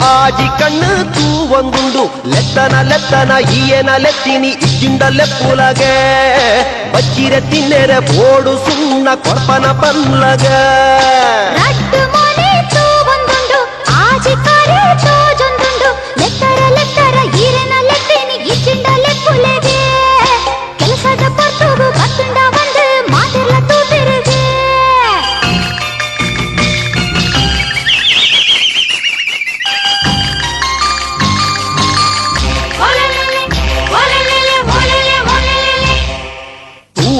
ఆజి కన్ను తూవందుండు లెత్తన ఈయన లెత్తిని ఇచ్చిండల్లె పూలగే బచ్చిరె తిన్నెరె పోడు సున్న కొర్పన పన్లగా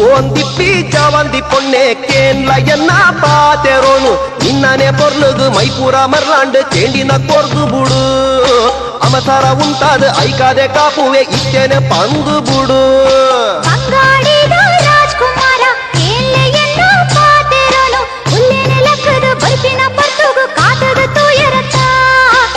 ಒಂದಿಪ್ಪಿ ಜವಂದಿ ಪೊಣ್ಣೆ ಕೇನ್ಲ ಎನ್ನ ಪಾತೆರೋನು ನಿನ್ನನೆ ಪೊರ್ಲುಗು ಮೈಪೂರ ಮರ್ಲಾಂಡು ಚೇಂಡಿನ ಕೊರ್ದು ಬುಡು ಅಮಸರ ಉಂಟಾದ ಐಕಾದೆ ಕಾಪುವೆ ಇಚ್ಚೆನೆ ಪಂದು ಬುಡು